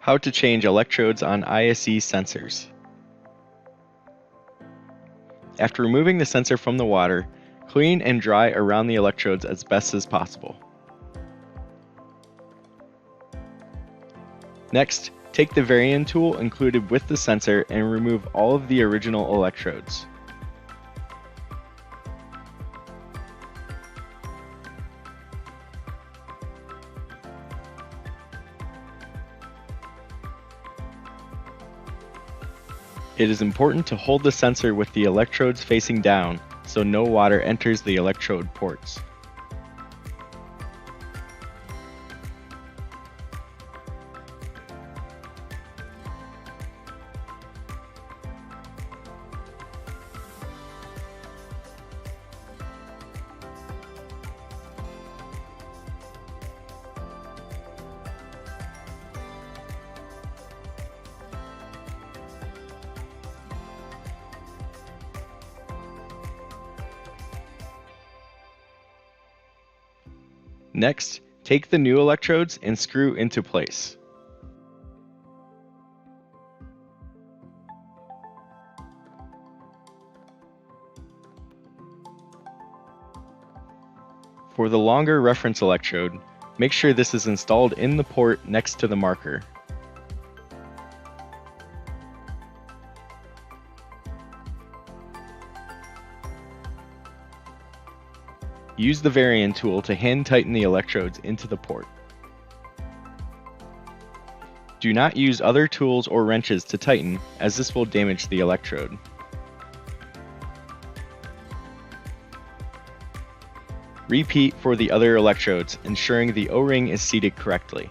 How to change electrodes on ISE sensors. After removing the sensor from the water, clean and dry around the electrodes as best as possible. Next, take the varying tool included with the sensor and remove all of the original electrodes. It is important to hold the sensor with the electrodes facing down so no water enters the electrode ports. Next, take the new electrodes and screw into place. For the longer reference electrode, make sure this is installed in the port next to the marker. Use the varying tool to hand tighten the electrodes into the port. Do not use other tools or wrenches to tighten, as this will damage the electrode. Repeat for the other electrodes, ensuring the O-ring is seated correctly.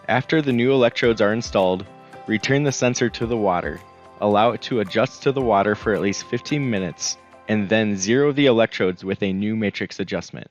After the new electrodes are installed, return the sensor to the water. Allow it to adjust to the water for at least 15 minutes, and then zero the electrodes with a new matrix adjustment.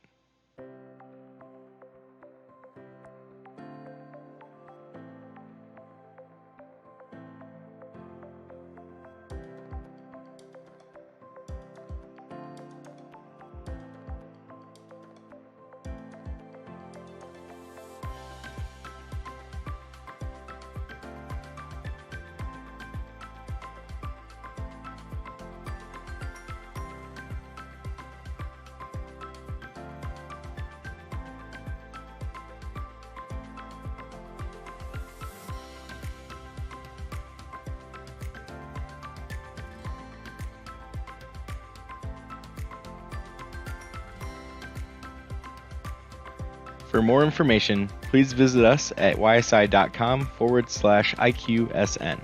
For more information, please visit us at ysi.com/IQSN.